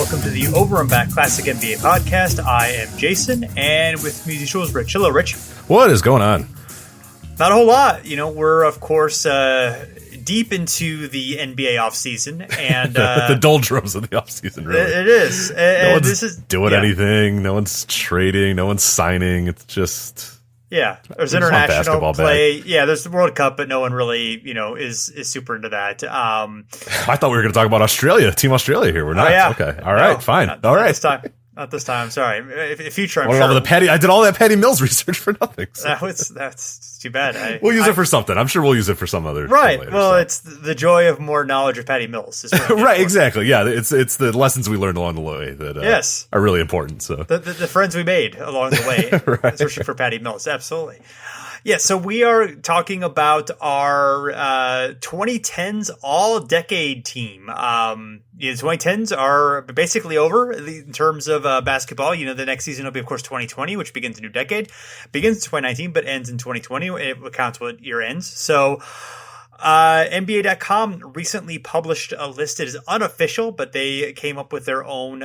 welcome to the Over and Back Classic NBA podcast. I am Jason, and with me as usual is Rich. Hello, Rich. What is going on? Not a whole lot. We're, of course, deep into the NBA offseason. And, the doldrums of the offseason, really. It is. No one's doing anything. No one's trading. No one's signing. It's just... Yeah, there's international play. Yeah, there's the World Cup, but no one really, is super into that. I thought we were going to talk about Australia, Team Australia here. We're not. Oh, yeah. Okay. All right. Fine. All right. Not this time. Sorry. Future, I'm sure. I did all that Patty Mills research for nothing. So. That's too bad. We'll use it for something. I'm sure we'll use it for some other. Right. Later, well, it's the joy of more knowledge of Patty Mills. Right. Exactly. Yeah. It's the lessons we learned along the way that are really important. So the friends we made along the way, right. Especially for Patty Mills. Absolutely. Yeah, so we are talking about our 2010s all-decade team. The 2010s are basically over in terms of basketball. The next season will be, of course, 2020, which begins a new decade. Begins in 2019, but ends in 2020. It counts what year ends. So NBA.com recently published a list. It is unofficial, but they came up with their own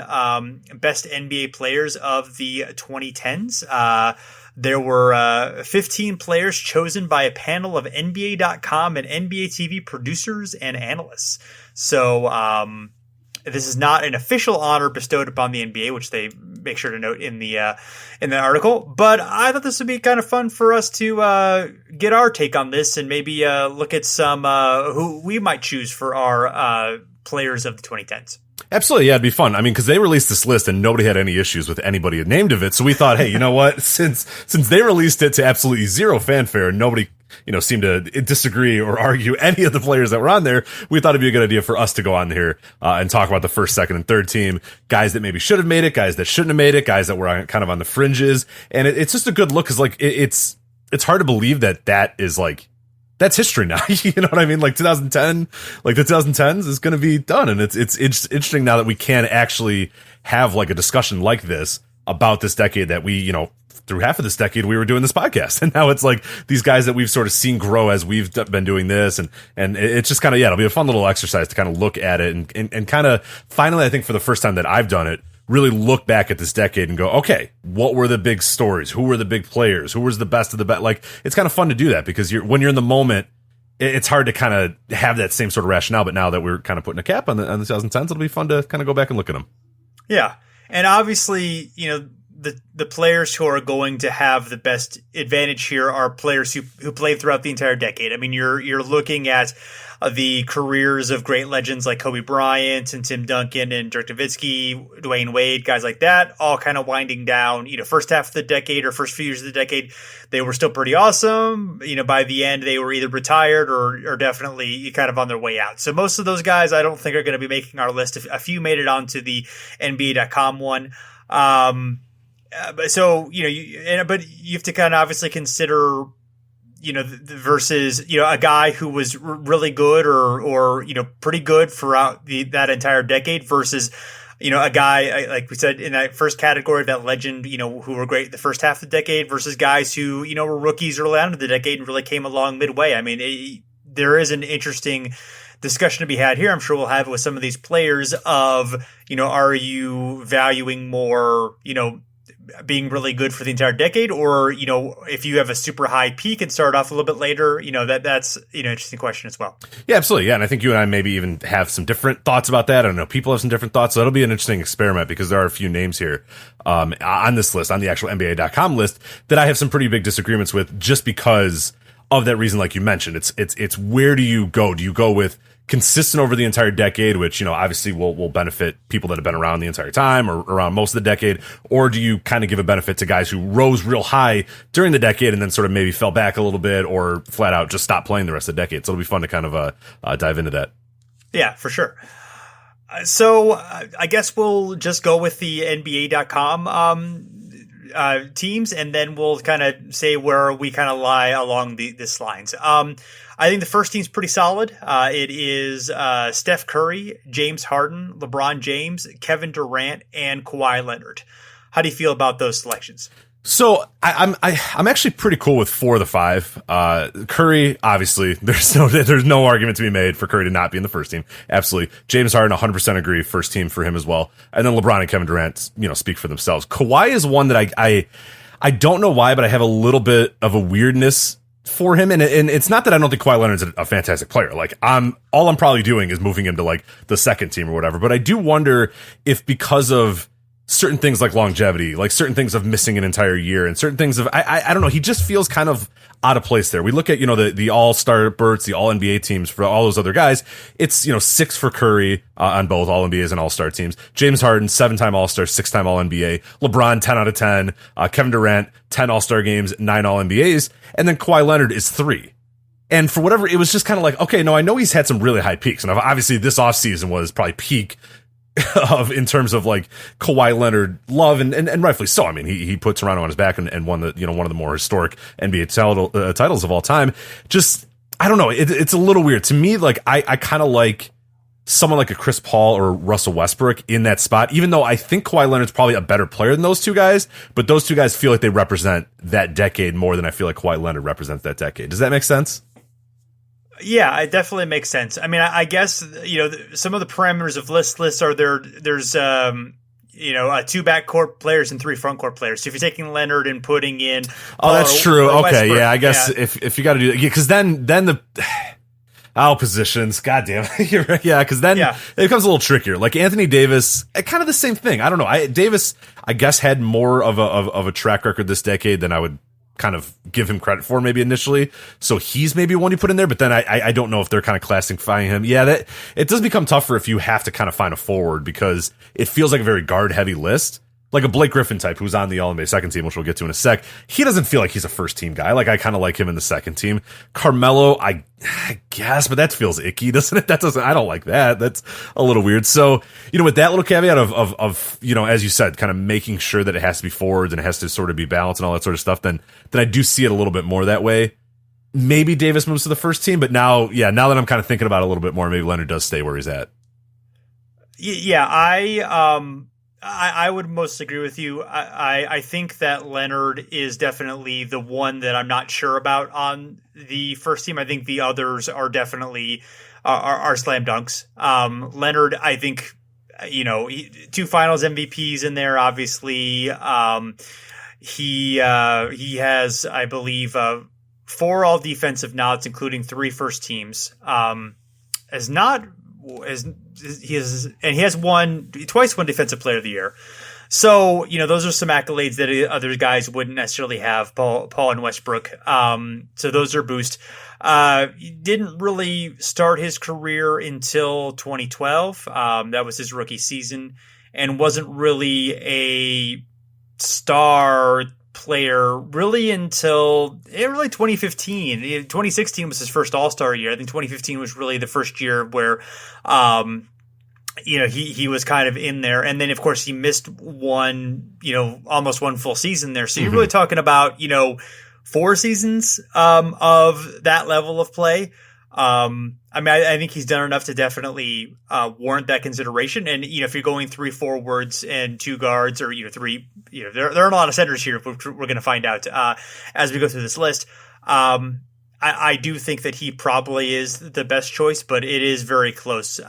best NBA players of the 2010s. There were 15 players chosen by a panel of NBA.com and NBA TV producers and analysts. So this is not an official honor bestowed upon the NBA, which they make sure to note in the article. But I thought this would be kind of fun for us to get our take on this and maybe look at some who we might choose for our players of the 2010s. Absolutely, yeah, it'd be fun. I mean, because they released this list and nobody had any issues with anybody named of it. So we thought, hey, you know what? Since they released it to absolutely zero fanfare and nobody, seemed to disagree or argue any of the players that were on there, we thought it'd be a good idea for us to go on here and talk about the first, second, and third team, guys that maybe should have made it, guys that shouldn't have made it, guys that were kind of on the fringes. And it's just a good look because, it's hard to believe that is that's history now. You know what I mean? 2010, the 2010s is going to be done. And it's interesting now that we can actually have a discussion like this about this decade that we, through half of this decade, we were doing this podcast. And now it's these guys that we've sort of seen grow as we've been doing this. And it's just kind of, it'll be a fun little exercise to kind of look at it and kind of finally, I think for the first time that I've done it, really look back at this decade and go, okay, what were the big stories? Who were the big players? Who was the best of the best? It's kind of fun to do that because when you're in the moment, it's hard to kind of have that same sort of rationale. But now that we're kind of putting a cap on the 2010s, it'll be fun to kind of go back and look at them. Yeah. And obviously, the players who are going to have the best advantage here are players who played throughout the entire decade. I mean, you're looking at the careers of great legends like Kobe Bryant and Tim Duncan and Dirk Nowitzki, Dwayne Wade, guys like that, all kind of winding down, first half of the decade or first few years of the decade, they were still pretty awesome. By the end, they were either retired or definitely kind of on their way out. So most of those guys, I don't think are going to be making our list. A few made it onto the NBA.com one. But you have to kind of obviously consider, versus, a guy who was really good or pretty good throughout that entire decade versus, a guy, like we said, in that first category, that legend, who were great the first half of the decade versus guys who, were rookies early on in the decade and really came along midway. I mean, there is an interesting discussion to be had here. I'm sure we'll have it with some of these players of, are you valuing more, being really good for the entire decade, or if you have a super high peak and start off a little bit later, that's interesting question as well. Yeah, absolutely. Yeah, and I think you and I maybe even have some different thoughts about that. I don't know, people have some different thoughts, so it'll be an interesting experiment because there are a few names here on this list, on the actual NBA.com list, that I have some pretty big disagreements with, just because of that reason, like you mentioned. It's where do you go? Do you go with consistent over the entire decade, which, obviously will benefit people that have been around the entire time or around most of the decade? Or do you kind of give a benefit to guys who rose real high during the decade and then sort of maybe fell back a little bit or flat out just stopped playing the rest of the decade? So it'll be fun to kind of dive into that. Yeah, for sure. So I guess we'll just go with the NBA.com teams, and then we'll kind of say where we kind of lie along this lines. I think the first team's pretty solid. It is Steph Curry, James Harden, LeBron James, Kevin Durant, and Kawhi Leonard. How do you feel about those selections? So I'm actually pretty cool with 4 of the 5. Curry, obviously, there's no argument to be made for Curry to not be in the first team. Absolutely. James Harden, 100% agree, first team for him as well. And then LeBron and Kevin Durant, speak for themselves. Kawhi is one that I don't know why, but I have a little bit of a weirdness for him. And it's not that I don't think Kawhi Leonard's a fantastic player. Like all I'm probably doing is moving him to like the second team or whatever. But I do wonder if because of certain things like longevity, like certain things of missing an entire year and certain things of, I don't know, he just feels kind of out of place there. We look at, the all-star berths, the all-NBA teams for all those other guys. It's, 6 for Curry on both all-NBAs and all-star teams. James Harden, 7-time all-star, 6-time all-NBA. LeBron, 10 out of 10. Kevin Durant, 10 all-star games, 9 all-NBAs. And then Kawhi Leonard is 3. And for whatever, it was just kind of like, okay, no, I know he's had some really high peaks. And obviously this offseason was probably peak in terms of like Kawhi Leonard love and rightfully so. I mean, he put Toronto on his back and won the, one of the more historic NBA titles of all time. Just, I don't know. It's a little weird to me. Like I kind of like someone like a Chris Paul or Russell Westbrook in that spot, even though I think Kawhi Leonard's probably a better player than those two guys, but those two guys feel like they represent that decade more than I feel like Kawhi Leonard represents that decade. Does that make sense? Yeah, it definitely makes sense. I mean, I guess, some of the parameters of lists are there's 2 backcourt players and 3 frontcourt players. So if you're taking Leonard and putting in that's true. Okay, Westbrook, yeah, I guess if you got to do that, because then the positions, goddamn, you're right, yeah, because then it becomes a little trickier. Like Anthony Davis, kind of the same thing. I don't know. Davis, I guess, had more of a track record this decade than I would kind of give him credit for maybe initially. So he's maybe one you put in there, but then I don't know if they're kind of classifying him. Yeah, that it does become tougher if you have to kind of find a forward because it feels like a very guard heavy list. Like a Blake Griffin type who's on the All-NBA second team, which we'll get to in a sec. He doesn't feel like he's a first team guy. Like I kind of like him in the second team. Carmelo, I guess, but that feels icky, doesn't it? I don't like that. That's a little weird. So, with that little caveat of as you said, kind of making sure that it has to be forwards and it has to sort of be balanced and all that sort of stuff, then I do see it a little bit more that way. Maybe Davis moves to the first team, but now that I'm kind of thinking about it a little bit more, maybe Leonard does stay where he's at. Yeah, I would most agree with you. I think that Leonard is definitely the one that I'm not sure about on the first team. I think the others are definitely are slam dunks. Leonard, I think, 2 finals MVPs in there, obviously. He has, I believe, 4 all defensive nods, including 3 first teams. He has twice won Defensive Player of the Year. So, those are some accolades that other guys wouldn't necessarily have, Paul and Westbrook. So those are boost. He didn't really start his career until 2012. That was his rookie season and wasn't really a star player really until 2015. 2016 was his first All-Star year. I think 2015 was really the first year where he was kind of in there. And then of course he missed almost one full season there. So you're really talking about 4 seasons of that level of play. I think he's done enough to definitely warrant that consideration. And if you're going 3 forwards and 2 guards, or 3, there are a lot of centers here, which we're going to find out as we go through this list. I do think that he probably is the best choice, but it is very close.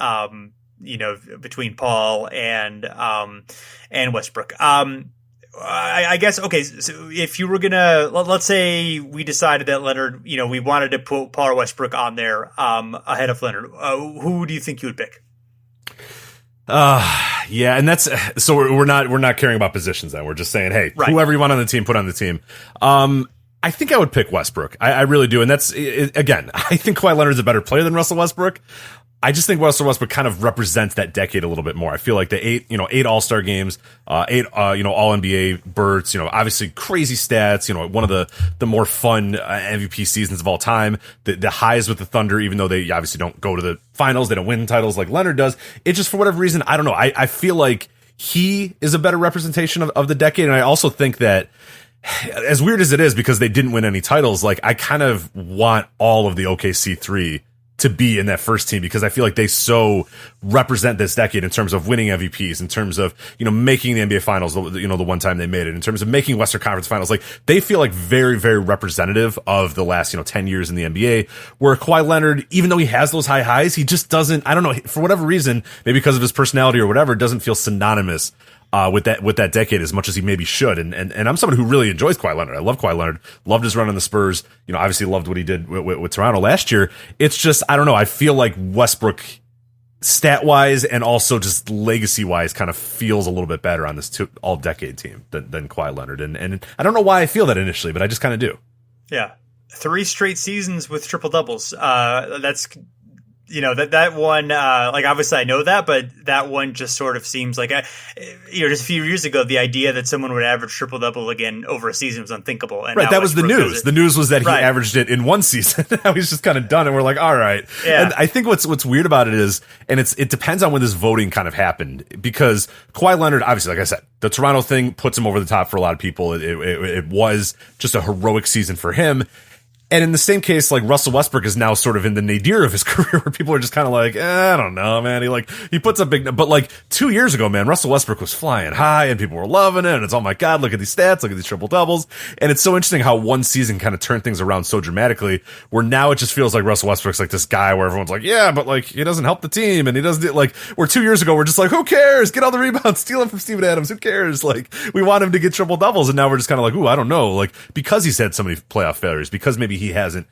Between Paul and Westbrook. I guess, okay, so if you were gonna, let's say we decided that Leonard, we wanted to put Paul or Westbrook on there ahead of Leonard, who do you think you would pick? Yeah, and that's, so we're not caring about positions then. We're just saying, hey, right, whoever you want on the team, put on the team. I think I would pick Westbrook. I really do. And that's, again, I think Kawhi Leonard's a better player than Russell Westbrook. I just think Russell Westbrook kind of represents that decade a little bit more. I feel like the 8 All-Star games, 8 All-NBA berths, obviously crazy stats, one of the more fun MVP seasons of all time. The highs with the Thunder, even though they obviously don't go to the finals, they don't win titles like Leonard does. It just, for whatever reason, I don't know. I feel like he is a better representation of the decade. And I also think that, as weird as it is, because they didn't win any titles, like I kind of want all of the OKC 3 to be in that first team, because I feel like they so represent this decade in terms of winning MVPs, in terms of, making the NBA finals, the one time they made it, in terms of making Western Conference finals. Like, they feel like very, very representative of the last, 10 years in the NBA, where Kawhi Leonard, even though he has those high highs, he just doesn't, I don't know, for whatever reason, maybe because of his personality or whatever, doesn't feel synonymous with that decade as much as he maybe should. And I'm someone who really enjoys Kawhi Leonard. I love Kawhi Leonard, loved his run on the Spurs, obviously loved what he did with Toronto last year. It's just, I don't know, I feel like Westbrook, stat wise and also just legacy wise, kind of feels a little bit better on this all decade team than Kawhi Leonard. And I don't know why I feel that initially, but I just kind of do. Yeah. 3 straight seasons with triple doubles. That's, that one, obviously I know that, but that one just sort of seems like, just a few years ago, the idea that someone would average triple double again over a season was unthinkable. And right. That was the news. The news was that he averaged it in one season. Now he's just kind of done. And we're like, all right. Yeah. And I think what's weird about it is, and it depends on when this voting kind of happened, because Kawhi Leonard, obviously, like I said, the Toronto thing puts him over the top for a lot of people. It was just a heroic season for him. And in the same case, like, Russell Westbrook is now sort of in the nadir of his career, where people are just kind of like, I don't know, man. He puts up big, but like 2 years ago, man, Russell Westbrook was flying high and people were loving it. And it's, oh my God, look at these stats, look at these triple doubles. And it's so interesting how one season kind of turned things around so dramatically, where now it just feels like Russell Westbrook's like this guy where everyone's like, yeah, but like, he doesn't help the team. And he doesn't, like, where 2 years ago, we're just like, who cares? Get all the rebounds, steal him from Steven Adams. Who cares? Like, we want him to get triple doubles. And now we're just kind of like, ooh, I don't know. Like, because he's had so many playoff failures, because maybe he hasn't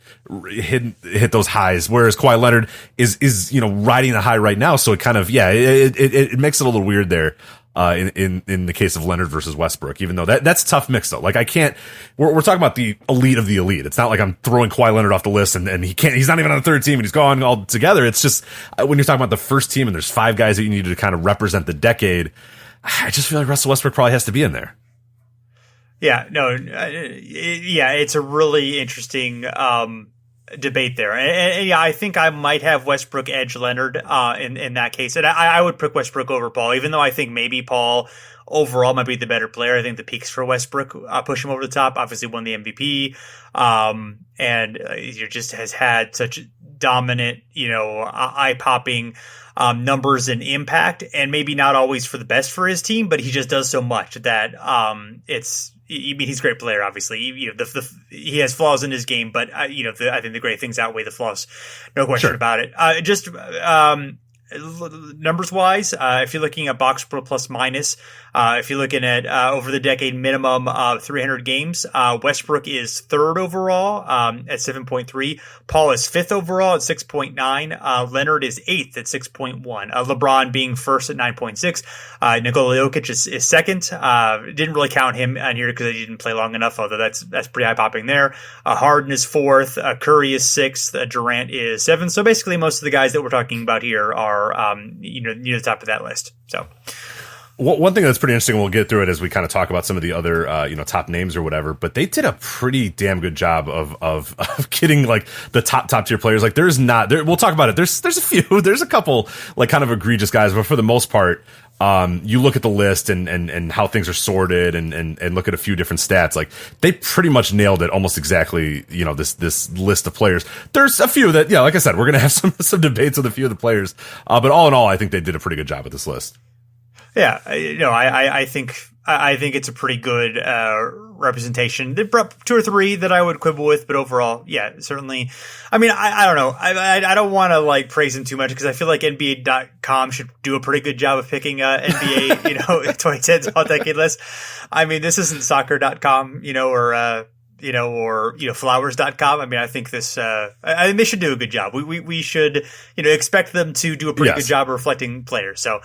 hit those highs, whereas Kawhi Leonard is riding the high right now. So it kind of, it makes it a little weird there in the case of Leonard versus Westbrook, even though that's a tough mix though. Like, I can't, we're talking about the elite of the elite. It's not like I'm throwing Kawhi Leonard off the list and he's not even on the third team and he's gone all together. It's just, when you're talking about the first team and there's 5 guys that you need to kind of represent the decade, I just feel like Russell Westbrook probably has to be in there. Yeah, no, it's a really interesting debate there. And I think I might have Westbrook edge Leonard in that case. And I would pick Westbrook over Paul, even though I think maybe Paul overall might be the better player. I think the peaks for Westbrook push him over the top. Obviously won the MVP, and just has had such dominant, eye-popping numbers and impact, and maybe not always for the best for his team, but he just does so much that he's a great player. Obviously, he has flaws in his game, but I think the great things outweigh the flaws, no question about it. Just numbers wise, if you're looking at box score plus minus, if you're looking at over the decade minimum 300 games, Westbrook is 3rd overall at 7.3. Paul is 5th overall at 6.9. Leonard is 8th at 6.1. LeBron being 1st at 9.6. Nikola Jokic is 2nd. Didn't really count him on here because he didn't play long enough, although that's pretty eye popping there. Harden is 4th. Curry is 6th. Durant is 7th. So basically, most of the guys that we're talking about here are near the top of that list. So one thing that's pretty interesting, we'll get through it as we kind of talk about some of the other top names or whatever, but they did a pretty damn good job of getting like the top tier players. Like, we'll talk about it. There's a couple like kind of egregious guys, but for the most part, you look at the list and how things are sorted and look at a few different stats. Like, they pretty much nailed it almost exactly, this list of players. There's a few that, like I said, we're going to have some debates with a few of the players. But all in all, I think they did a pretty good job with this list. Yeah, I think it's a pretty good representation. There are 2 or 3 that I would quibble with, but overall, yeah, certainly. I mean, I don't know. I don't want to like praise him too much because I feel like NBA.com should do a pretty good job of picking NBA 2010s all decade list. I mean, this isn't soccer.com, or flowers.com. I mean, I think I think they should do a good job. We should, expect them to do a pretty good job of reflecting players. So,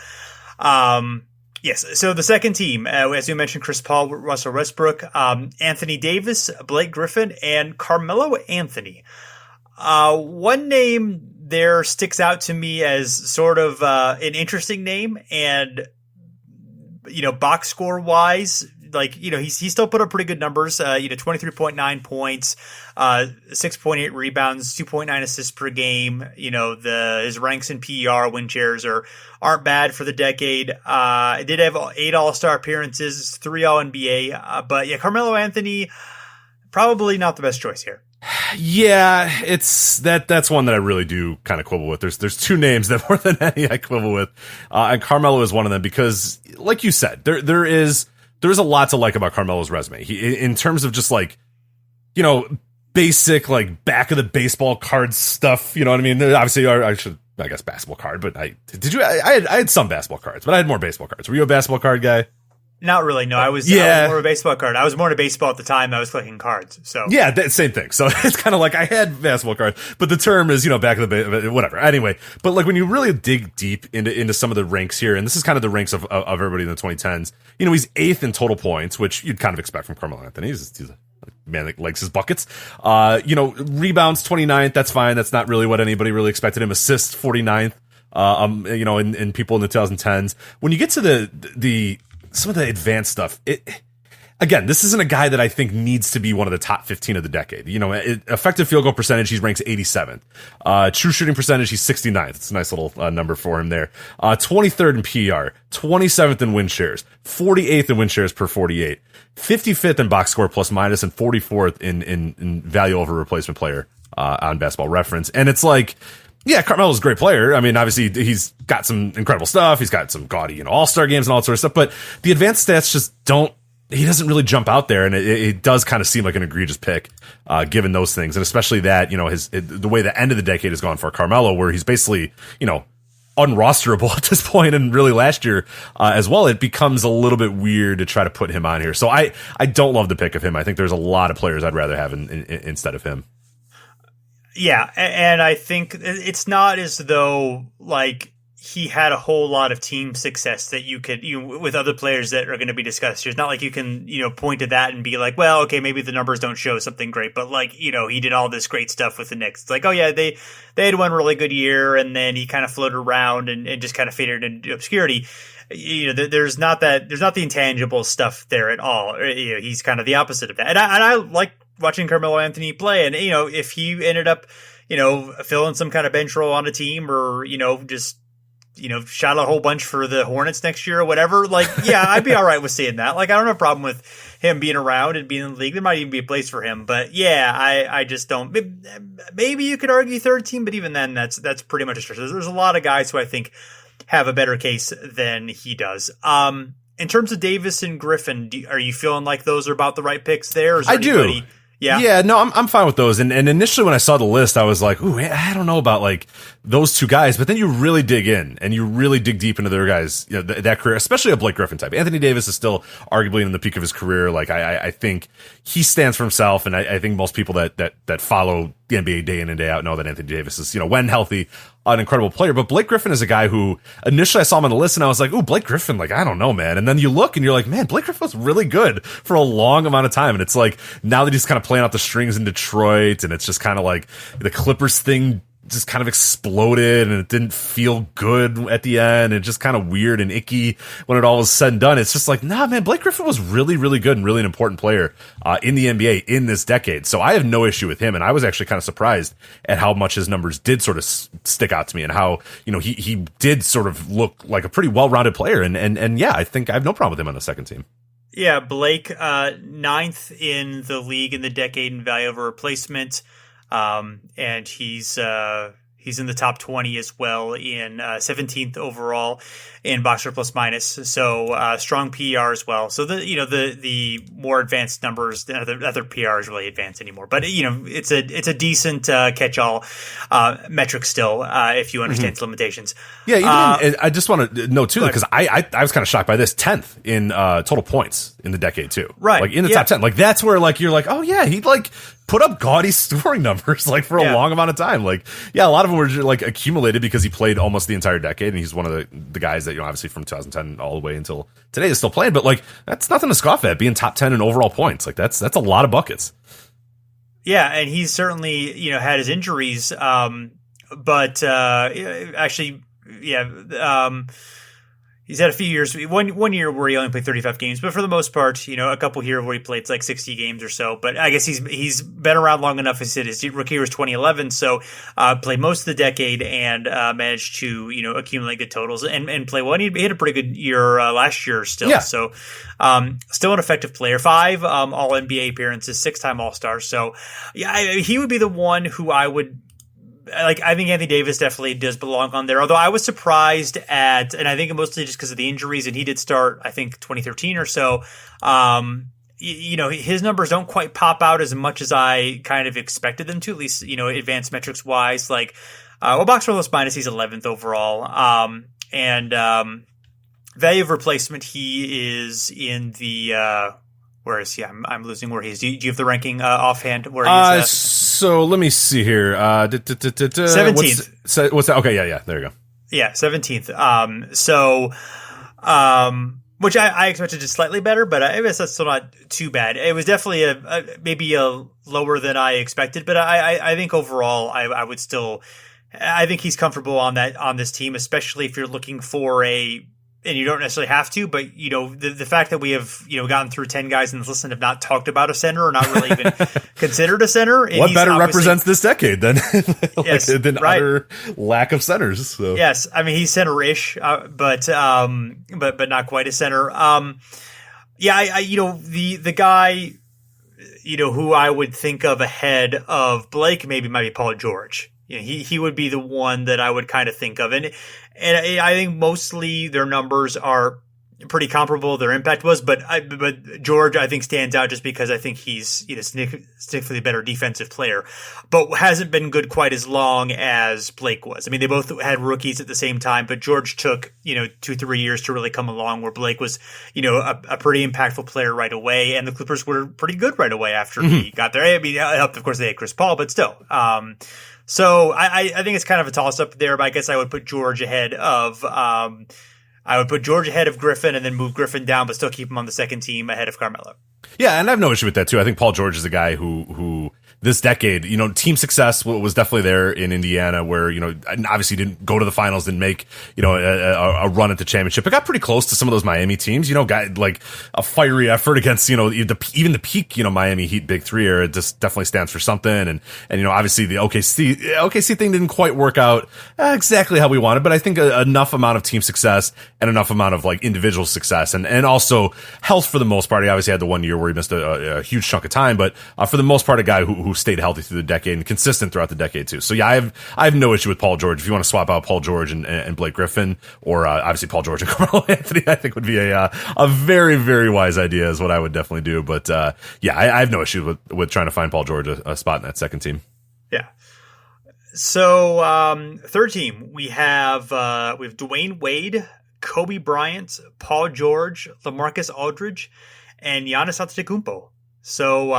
yes. So the second team, as we mentioned, Chris Paul, Russell Westbrook, Anthony Davis, Blake Griffin, and Carmelo Anthony. One name there sticks out to me as sort of an interesting name, and box score wise, like, he still put up pretty good numbers, 23.9 points, 6.8 rebounds, 2.9 assists per game. His ranks in PER, win shares aren't bad for the decade. Did have 8 All-Star appearances, 3 All-NBA. But yeah, Carmelo Anthony, probably not the best choice here. Yeah, it's that's one that I really do kind of quibble with. There's two names that more than any I quibble with, and Carmelo is one of them because, like you said, there's a lot to like about Carmelo's resume. He, in terms of just like, you know, basic like back of the baseball card stuff. You know what I mean? Obviously, I guess basketball card, but I had some basketball cards, but I had more baseball cards. Were you a basketball card guy? Not really. No, I was more of a baseball card. I was more into baseball at the time. I was collecting cards. So yeah, same thing. So it's kind of like I had basketball cards, but the term is, you know, back of the whatever. Anyway, but like when you really dig deep into some of the ranks here, and this is kind of the ranks of everybody in the 2010s. You know, he's 8th in total points, which you'd kind of expect from Carmelo Anthony. He's a man that likes his buckets. You know, rebounds 29th. That's fine. That's not really what anybody really expected him. Assists 49th. You know, in people in the 2010s. When you get to the some of the advanced stuff, again, this isn't a guy that I think needs to be one of the top 15 of the decade. You know, effective field goal percentage, he ranks 87th. True shooting percentage, he's 69th. It's a nice little number for him there. 23rd in PER, 27th in win shares, 48th in win shares per 48, 55th in box score plus minus, and 44th in value over replacement player on Basketball Reference. And it's like, yeah, Carmelo's a great player. I mean, obviously, he's got some incredible stuff. He's got some gaudy, you know, all-star games and all that sort of stuff. But the advanced stats just he doesn't really jump out there. And it does kind of seem like an egregious pick, given those things. And especially that, you know, the way the end of the decade has gone for Carmelo, where he's basically, you know, unrosterable at this point, and really last year as well, it becomes a little bit weird to try to put him on here. So I don't love the pick of him. I think there's a lot of players I'd rather have instead of him. Yeah, and I think it's not as though like he had a whole lot of team success that you could, with other players that are going to be discussed. It's not like you can, point to that and be like, well, okay, maybe the numbers don't show something great, but like, he did all this great stuff with the Knicks. It's like, oh yeah, they had one really good year, and then he kind of floated around and just kind of faded into obscurity. There's not the intangible stuff there at all. He's kind of the opposite of that. And I like watching Carmelo Anthony play, and if he ended up filling some kind of bench role on a team, or just shot a whole bunch for the Hornets next year or whatever, like, yeah, I'd be all right with seeing that. Like, I don't have a problem with him being around and being in the league. There might even be a place for him, but yeah, I just don't. Maybe you could argue third team, but even then, that's pretty much a stretch. There's a lot of guys who I think have a better case than he does. In terms of Davis and Griffin, are you feeling like those are about the right picks there? Or is there anybody? Do. Yeah, no, I'm fine with those. And initially when I saw the list, I was like, ooh, I don't know about like those two guys. But then you really dig in and you really dig deep into their guys, that career, especially a Blake Griffin type. Anthony Davis is still arguably in the peak of his career. Like I think he stands for himself, and I think most people that follow the NBA day in and day out know that Anthony Davis is, when healthy, an incredible player. But Blake Griffin is a guy who initially I saw him on the list and I was like, ooh, Blake Griffin, like, I don't know, man. And then you look and you're like, man, Blake Griffin was really good for a long amount of time. And it's like, now that he's kind of playing out the strings in Detroit, and it's just kind of like the Clippers thing just kind of exploded, and it didn't feel good at the end, and just kind of weird and icky when it all was said and done. It's just like, nah, man, Blake Griffin was really, really good and really an important player in the NBA in this decade. So I have no issue with him, and I was actually kind of surprised at how much his numbers did sort of stick out to me, and how he did sort of look like a pretty well-rounded player. And yeah, I think I have no problem with him on the second team. Yeah, Blake, 9th in the league in the decade in value over replacement. And he's in the top 20 as well, in 17th overall in boxer plus minus. So strong PER as well. So the more advanced numbers, the other PER is really advanced anymore. But it's a decent catch-all metric still, if you understand its limitations. Yeah, I just want to note too, because I was kind of shocked by this, 10th in total points in the decade too. Right, like in the top 10. Like that's where like you're like, oh yeah, he like put up gaudy scoring numbers like for a long amount of time. Like, yeah, a lot of them were like accumulated because he played almost the entire decade, and he's one of the guys that, obviously from 2010 all the way until today is still playing. But like, that's nothing to scoff at, being top 10 in overall points. Like that's a lot of buckets. Yeah, and he's certainly, had his injuries, but actually, yeah, He's had a few years, one year where he only played 35 games, but for the most part, a couple here where he played like 60 games or so. But I guess he's been around long enough. He said his rookie year was 2011, so played most of the decade and managed to accumulate good totals and play well. And he had a pretty good year last year still. Yeah. So still an effective player. 5 All NBA appearances, 6-time All Star. So yeah, he would be the one who I would. Like, I think Anthony Davis definitely does belong on there. Although I was surprised and I think mostly just because of the injuries, and he did start, I think, 2013 or so. His numbers don't quite pop out as much as I kind of expected them to, at least, advanced metrics wise. Like, box score plus minus, he's 11th overall. Value of replacement, he is in the, where is he? I'm losing where he is. Do you have the ranking offhand? Where he is? So let me see here. 17th. What's that? Okay, yeah. There you go. Yeah, 17th. Which I expected just slightly better, but I guess that's still not too bad. It was definitely maybe a lower than I expected, but I think overall I would still. I think he's comfortable on this team, especially if you're looking for and you don't necessarily have to, but the fact that we have gotten through 10 guys in this list and have not talked about a center or not really even considered a center. What better represents this decade than than right. utter lack of centers? So. Yes, I mean he's center-ish, but not quite a center. The guy who I would think of ahead of Blake maybe might be Paul George. He would be the one that I would kind of think of. And I think mostly their numbers are pretty comparable, their impact was, but George, I think, stands out just because I think he's significantly better defensive player, but hasn't been good quite as long as Blake was. I mean, they both had rookies at the same time, but George took, 2-3 years to really come along, where Blake was, a pretty impactful player right away. And the Clippers were pretty good right away after he got there. I mean, it helped, of course, they had Chris Paul, but still, so I think it's kind of a toss up there, but I guess I would put George ahead of Griffin and then move Griffin down, but still keep him on the second team ahead of Carmelo. Yeah, and I have no issue with that too. I think Paul George is a guy who this decade, team success was definitely there in Indiana, where, obviously didn't go to the finals, didn't make, a run at the championship. It got pretty close to some of those Miami teams, got like a fiery effort against, even the peak, Miami Heat Big Three era. It just definitely stands for something. And obviously the OKC thing didn't quite work out exactly how we wanted, but I think enough amount of team success and enough amount of like individual success and also health for the most part. He obviously had the 1 year where he missed a huge chunk of time, but for the most part, a guy who stayed healthy through the decade and consistent throughout the decade too. So yeah, I have no issue with Paul George. If you want to swap out Paul George and Blake Griffin, or obviously Paul George and Carmelo Anthony, I think would be a very, very wise idea, is what I would definitely do. But I have no issue with trying to find Paul George a spot in that second team. Yeah. So third team, we have Dwayne Wade, Kobe Bryant, Paul George, LaMarcus Aldridge, and Giannis Antetokounmpo. So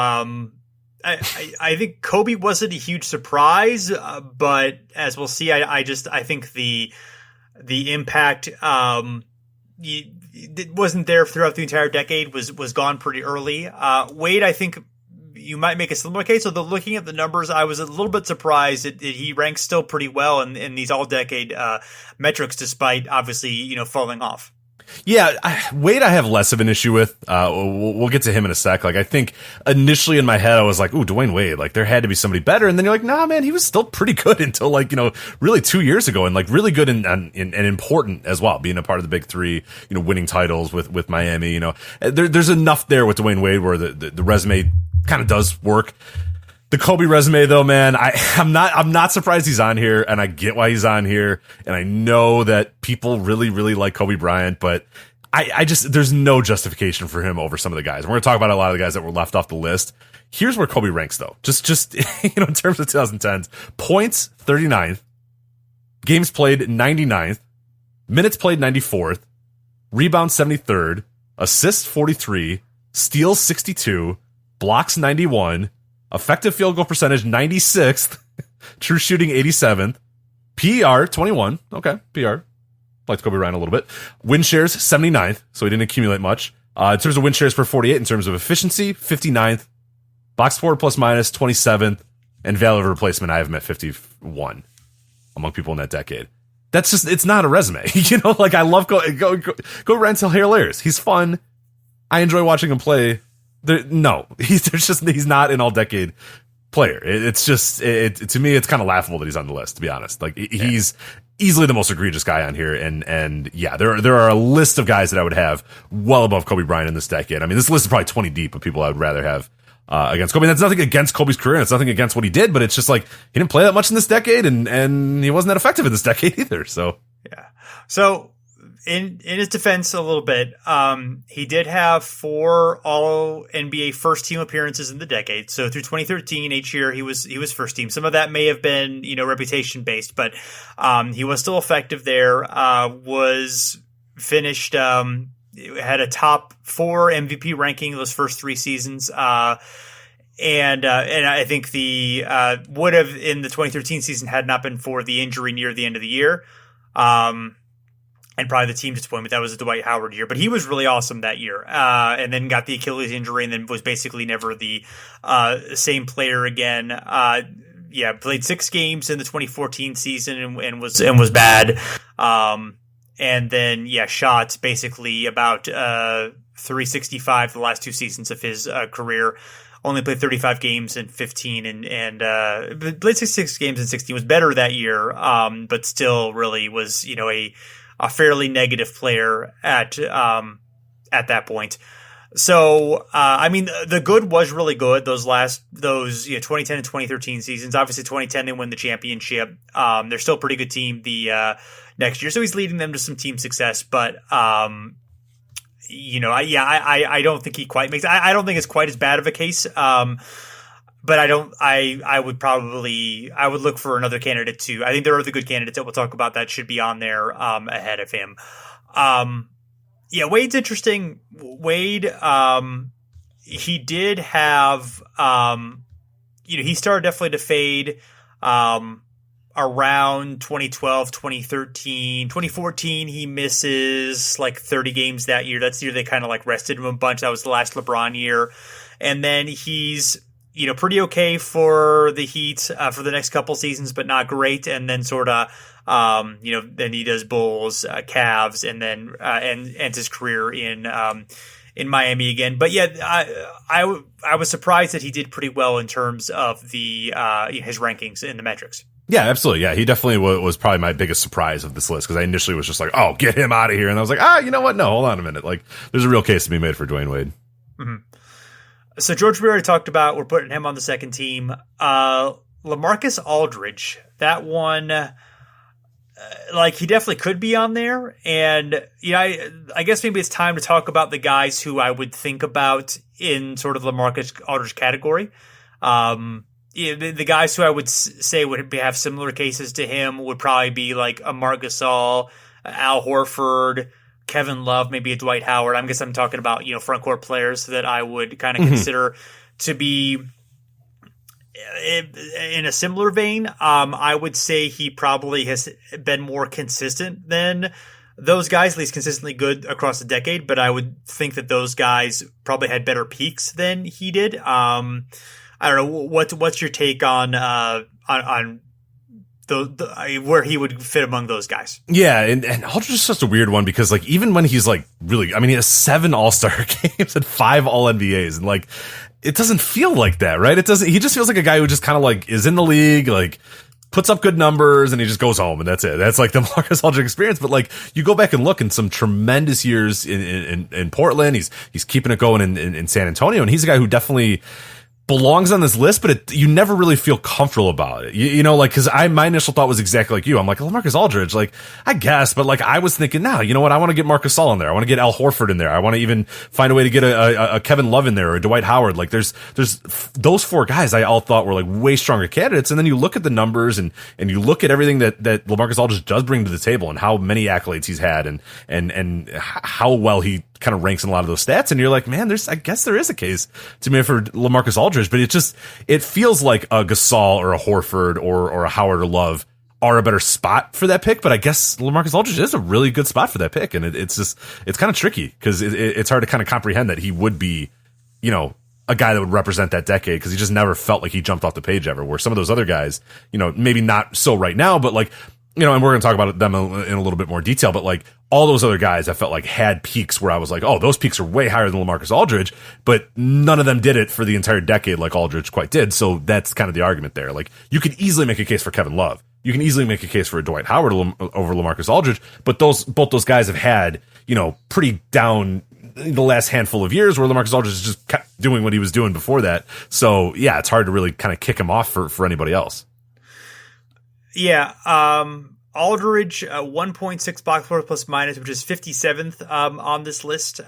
I think Kobe wasn't a huge surprise, but as we'll see, I think the impact it wasn't there throughout the entire decade, was gone pretty early. Wade, I think you might make a similar case. Although looking at the numbers, I was a little bit surprised that he ranks still pretty well in these all-decade metrics, despite obviously falling off. Yeah, Wade I have less of an issue with. We'll get to him in a sec. Like, I think initially in my head I was like, ooh, Dwayne Wade, like there had to be somebody better. And then you're like, nah, man, he was still pretty good until like, really 2 years ago, and like really good and important as well, being a part of the Big Three, winning titles with Miami. There's enough there with Dwayne Wade where the resume kind of does work. The Kobe resume, though, man, I'm not surprised he's on here, and I get why he's on here, and I know that people really, really like Kobe Bryant, but I just, there's no justification for him over some of the guys. We're going to talk about a lot of the guys that were left off the list. Here's where Kobe ranks, though. Just in terms of 2010s, points 39th, games played 99th, minutes played 94th, rebounds 73rd, assists 43, steals 62, blocks 91. Effective field goal percentage, 96th. True shooting, 87th. PER, 21. Okay, PER. Like Kobe Bryant a little bit. Win shares, 79th, so he didn't accumulate much. In terms of win shares per 48, in terms of efficiency, 59th. Box score plus minus, 27th. And value of replacement, I have him at 51 among people in that decade. that's just, it's not a resume. Like I love go Ryan Hilarious. He's fun. I enjoy watching him play. He's not an all decade player. It's just, to me, it's kind of laughable that he's on the list, to be honest. Like he's easily the most egregious guy on here. And yeah, there are a list of guys that I would have well above Kobe Bryant in this decade. I mean, this list is probably 20 deep of people I would rather have against Kobe. And that's nothing against Kobe's career. And it's nothing against what he did, but it's just like, he didn't play that much in this decade and he wasn't that effective in this decade either. So, yeah. So in his defense a little bit, he did have 4 all NBA first team appearances in the decade. So through 2013, each year he was first team. Some of that may have been, reputation based, but, he was still effective there, was finished, had a top 4 MVP ranking those first 3 seasons. And I think the would have in the 2013 season had not been for the injury near the end of the year. And probably the team disappointment. That was the Dwight Howard year, but he was really awesome that year. And then got the Achilles injury and then was basically never the same player again. Played 6 games in the 2014 season and was bad. And then, shot basically about 365 the last 2 seasons of his career. Only played 35 games in 15 and played 66 games in 16. Was better that year, but still really was, a fairly negative player at that point. So, the good was really good. Those 2010 and 2013 seasons. Obviously 2010, they win the championship. They're still a pretty good team the next year. So he's leading them to some team success, but, I don't think he quite makes, I don't think it's quite as bad of a case. But I would look for another candidate too. I think there are other good candidates that we'll talk about that should be on there, ahead of him. Wade's interesting. Wade, he did have, he started definitely to fade, around 2012, 2013, 2014, he misses like 30 games that year. That's the year they kind of like rested him a bunch. That was the last LeBron year. And then he's, pretty okay for the Heat for the next couple seasons, but not great. And then sort of, then he does Bulls, Cavs, and then ends his career in Miami again. But I was surprised that he did pretty well in terms of the his rankings in the metrics. Yeah, absolutely. Yeah, he definitely was probably my biggest surprise of this list because I initially was just like, oh, get him out of here. And I was like, you know what? No, hold on a minute. Like, there's a real case to be made for Dwayne Wade. Mm-hmm. So George, we already talked about, we're putting him on the second team. LaMarcus Aldridge, that one, he definitely could be on there. And, I guess maybe it's time to talk about the guys who I would think about in sort of LaMarcus Aldridge category. The guys who I would say would have similar cases to him would probably be like a Marc Gasol, Al Horford, Kevin Love, maybe a Dwight Howard. I guess I'm talking about, front court players that I would kind of consider to be in a similar vein. I would say he probably has been more consistent than those guys, at least consistently good across the decade. But I would think that those guys probably had better peaks than he did. I don't know. What's your take on where he would fit among those guys? Yeah, and Aldridge is just a weird one because even when he's really, he has 7 All-Star games and 5 All-NBAs, and it doesn't feel like that, right? It doesn't. He just feels like a guy who just kind of is in the league, puts up good numbers, and he just goes home, and that's it. That's the Marcus Aldridge experience. But you go back and look in some tremendous years in Portland, he's keeping it going in San Antonio, and he's a guy who definitely belongs on this list, but you never really feel comfortable about it. Because my initial thought was exactly like you. I'm like, Marcus Aldridge, I guess, but I was thinking, now, you know what? I want to get Marc Gasol in there. I want to get Al Horford in there. I want to even find a way to get a Kevin Love in there or a Dwight Howard. There's those 4 guys I all thought were way stronger candidates. And then you look at the numbers and you look at everything that LaMarcus Aldridge does bring to the table and how many accolades he's had and how well he kind of ranks in a lot of those stats, and you're like, man, I guess there is a case to me for LaMarcus Aldridge, but it feels like a Gasol or a Horford or a Howard or Love are a better spot for that pick, but I guess LaMarcus Aldridge is a really good spot for that pick, and it's kind of tricky because it's hard to kind of comprehend that he would be, a guy that would represent that decade because he just never felt like he jumped off the page ever, where some of those other guys, maybe not so right now, but and we're going to talk about them in a little bit more detail, but like all those other guys I felt like had peaks where I was like, oh, those peaks are way higher than LaMarcus Aldridge, but none of them did it for the entire decade like Aldridge quite did. So that's kind of the argument there. Like you could easily make a case for Kevin Love. You can easily make a case for Dwight Howard over LaMarcus Aldridge, but both those guys have had, pretty down the last handful of years where LaMarcus Aldridge is just kept doing what he was doing before that. So yeah, it's hard to really kind of kick him off for anybody else. Yeah, Aldridge, 1.6 box score plus minus, which is 57th on this list,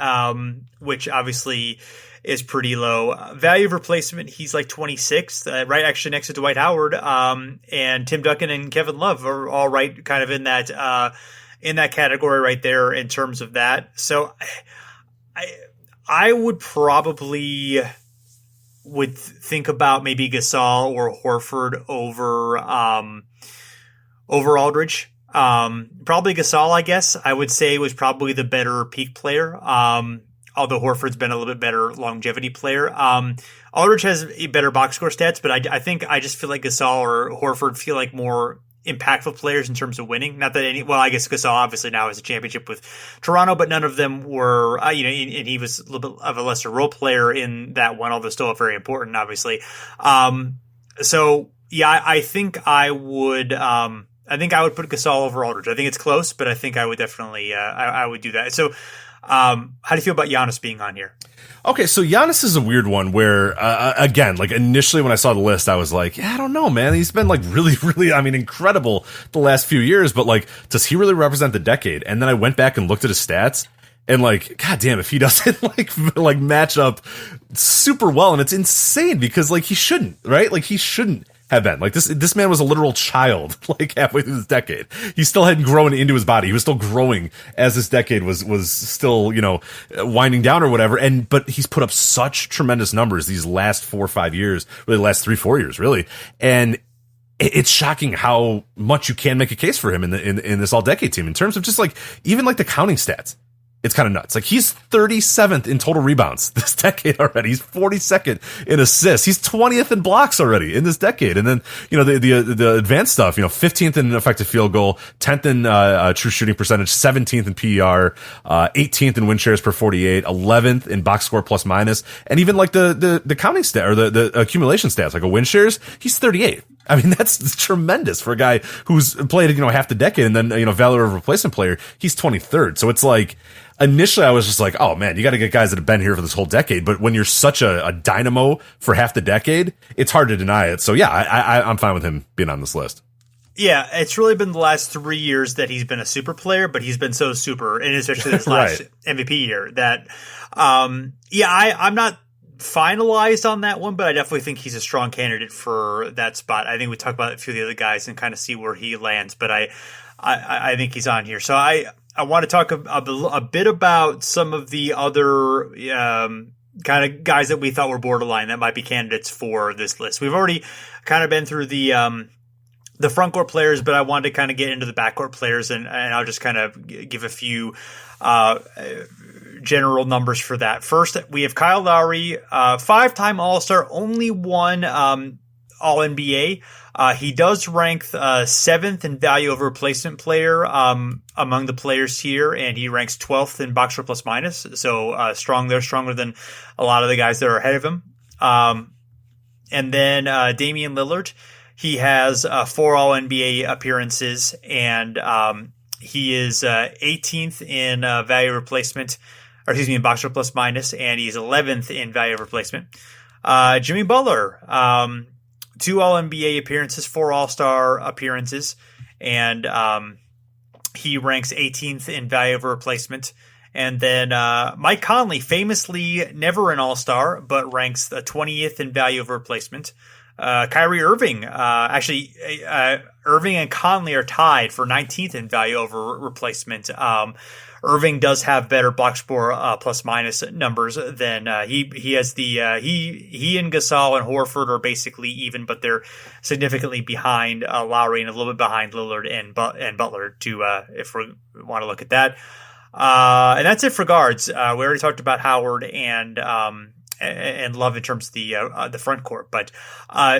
which obviously is pretty low. Value of replacement, he's like 26th, right actually next to Dwight Howard, and Tim Duncan and Kevin Love are all right kind of in that category right there in terms of that. So I would probably would think about maybe Gasol or Horford over Aldridge. Probably Gasol, I guess. I would say was probably the better peak player. Although Horford's been a little bit better longevity player. Aldridge has a better box score stats, but I think I just feel like Gasol or Horford feel like more impactful players in terms of winning. Not that I guess Gasol obviously now has a championship with Toronto, but none of them were, and he was a little bit of a lesser role player in that one, although still very important, obviously. So yeah, I think I would put Gasol over Aldridge. I think it's close, but I think I would definitely, I would do that. So, how do you feel about Giannis being on here? Okay, so Giannis is a weird one where, again, like initially when I saw the list, I was like, yeah, I don't know, man. He's been like really, really, incredible the last few years, but like, does he really represent the decade? And then I went back and looked at his stats and like, God damn, if he doesn't like match up super well, and it's insane because like he shouldn't, right? Like he shouldn't have been. Like this man was a literal child, like halfway through this decade. He still hadn't grown into his body. He was still growing as this decade was still, winding down or whatever. But he's put up such tremendous numbers these last 4 or 5 years, really the last 3-4 years, really. And it's shocking how much you can make a case for him in this all decade team in terms of just like, even like the counting stats. It's kind of nuts. Like he's 37th in total rebounds this decade already. He's 42nd in assists. He's 20th in blocks already in this decade. And then, the advanced stuff, 15th in effective field goal, 10th in true shooting percentage, 17th in PER, 18th in win shares per 48, 11th in box score plus minus. And even like the counting stat or the accumulation stats, like a win shares, he's 38th. I mean, that's tremendous for a guy who's played, half the decade and then, value of replacement player, he's 23rd. So it's like, initially I was just like, oh man, you got to get guys that have been here for this whole decade. But when you're such a dynamo for half the decade, it's hard to deny it. So yeah, I'm fine with him being on this list. Yeah, it's really been the last 3 years that he's been a super player, but he's been so super, and especially this last right. MVP year that, I'm not finalized on that one, but I definitely think he's a strong candidate for that spot. I think we talk about a few of the other guys and kind of see where he lands, but I think he's on here. So I want to talk a bit about some of the other kind of guys that we thought were borderline that might be candidates for this list. We've already kind of been through the front court players, but I wanted to kind of get into the backcourt players, and I'll just kind of give a few general numbers for that. First, we have Kyle Lowry, 5-time All-Star, only one All-NBA. He does rank 7th in value over replacement player among the players here, and he ranks 12th in box score plus minus. So strong there, stronger than a lot of the guys that are ahead of him. And then Damian Lillard, he has 4 All-NBA appearances, and he is 18th in value replacement, in box score plus minus, and he's 11th in value of replacement. Jimmy Butler, 2 All-NBA appearances, 4 All-Star appearances, and he ranks 18th in value of replacement. And then Mike Conley, famously never an All-Star, but ranks 20th in value of replacement. Kyrie Irving, Irving and Conley are tied for 19th in value over replacement. Irving does have better box score plus minus numbers than he has. He and Gasol and Horford are basically even, but they're significantly behind Lowry and a little bit behind Lillard and Butler too, if we want to look at that. And that's it for guards. We already talked about Howard and and Love in terms of the front court. But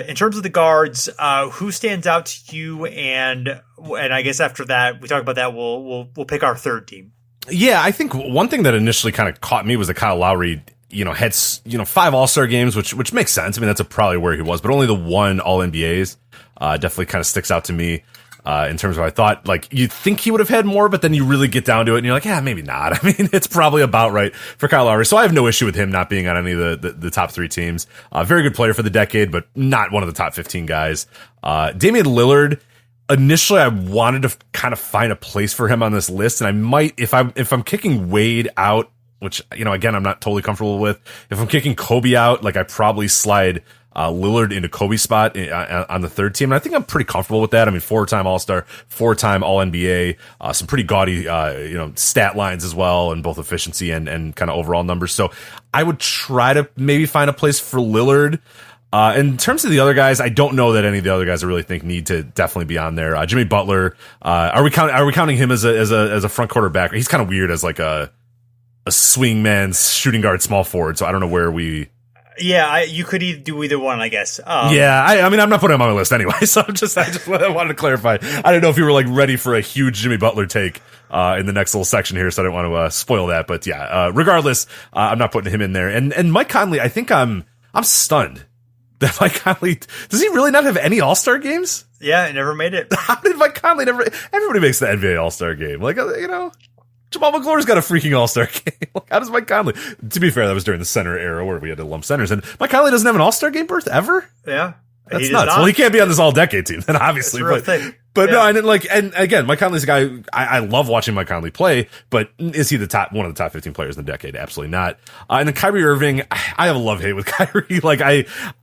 in terms of the guards, who stands out to you? And I guess after that, we talk about that. We'll pick our third team. Yeah, I think one thing that initially kind of caught me was that Kyle Lowry, had 5 All-Star games, which makes sense. I mean, that's probably where he was, but only the 1 All-NBAs definitely kind of sticks out to me. In terms of, I thought, like, you'd think he would have had more, but then you really get down to it and you're like, yeah, maybe not. I mean, it's probably about right for Kyle Lowry. So I have no issue with him not being on any of the top 3 teams. Very good player for the decade, but not one of the top 15 guys. Damian Lillard, initially I wanted to kind of find a place for him on this list, and I might, if I'm kicking Wade out, which, again, I'm not totally comfortable with. If I'm kicking Kobe out, like, I probably slide Lillard into Kobe's spot on the third team. And I think I'm pretty comfortable with that. I mean, 4-time All-Star, 4-time All-NBA, some pretty gaudy, stat lines as well, and both efficiency and kind of overall numbers. So I would try to maybe find a place for Lillard. In terms of the other guys, I don't know that any of the other guys I really think need to definitely be on there. Jimmy Butler, are we counting him as a front quarterback? He's kind of weird as like a swing man, shooting guard, small forward. So I don't know where we. Yeah, you could do either one, I guess. I mean, I'm not putting him on my list anyway, so I just wanted to clarify. I didn't know if you were like ready for a huge Jimmy Butler take in the next little section here, so I didn't want to spoil that. But yeah, regardless, I'm not putting him in there. And Mike Conley, I think I'm stunned that Mike Conley, does he really not have any All-Star games? Yeah, never made it. How did Mike Conley everybody makes the NBA All-Star game? Like, Jamal McGlory's got a freaking All-Star game. How does Mike Conley? To be fair, that was during the center era where we had to lump centers, and Mike Conley doesn't have an All-Star game berth ever? Yeah. That's nuts. Well, he can't be on this all-decade team, then obviously. But no, I didn't and again, Mike Conley's a guy, I love watching Mike Conley play, but is he one of the top 15 players in the decade? Absolutely not. And then Kyrie Irving, I have a love-hate with Kyrie. Like,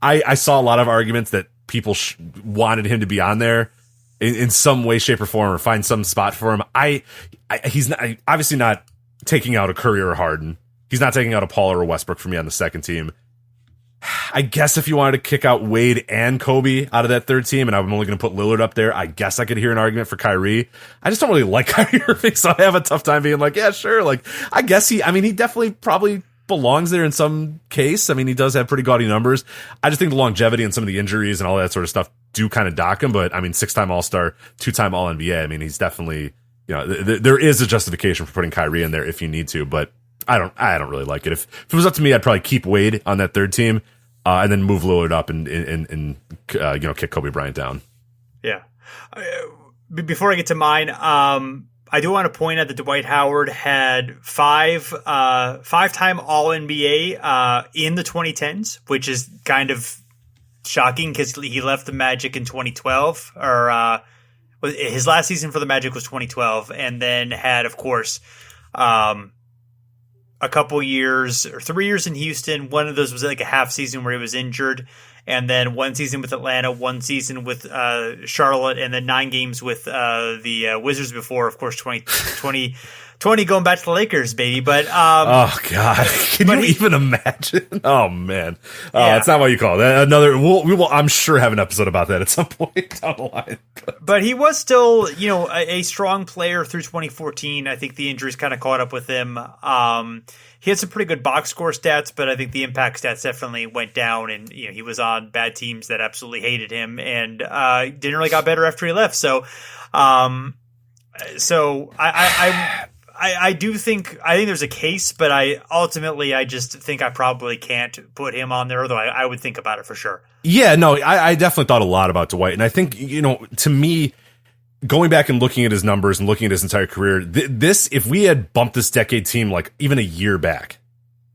I saw a lot of arguments that people wanted him to be on there in some way, shape, or form, or find some spot for him. He's not, obviously not taking out a Curry or a Harden. He's not taking out a Paul or a Westbrook for me on the second team. I guess if you wanted to kick out Wade and Kobe out of that third team, and I'm only going to put Lillard up there, I guess I could hear an argument for Kyrie. I just don't really like Kyrie Irving, so I have a tough time being like, yeah, sure. Like, I guess he definitely probably belongs there in some case. I mean, he does have pretty gaudy numbers. I just think the longevity and some of the injuries and all that sort of stuff do kind of dock him, but I mean, 6-time All-Star, 2-time All-NBA. I mean, he's definitely, there is a justification for putting Kyrie in there if you need to, but I don't really like it. If it was up to me, I'd probably keep Wade on that third team, and then move Lillard up and kick Kobe Bryant down. Yeah. Before I get to mine, I do want to point out that Dwight Howard had 5-time All-NBA in the 2010s, which is kind of shocking because he left the Magic in 2012, or his last season for the Magic was 2012, and then had, of course, a couple years or 3 years in Houston. One of those was like a half season where he was injured, and then 1 season with Atlanta, 1 season with Charlotte, and then 9 games with the Wizards before, of course, 2020 going back to the Lakers, baby. But oh god, can you even imagine? Oh man, yeah. That's not what you call it. Another, we will, I'm sure, have an episode about that at some point down the line. But he was still, a strong player through 2014. I think the injuries kind of caught up with him. He had some pretty good box score stats, but I think the impact stats definitely went down, and he was on bad teams that absolutely hated him, and didn't really got better after he left. So, I do think there's a case, but I just think I probably can't put him on there, although I would think about it for sure. Yeah, no, I definitely thought a lot about Dwight, and I think, to me, going back and looking at his numbers and looking at his entire career, if we had bumped this decade team like even a year back,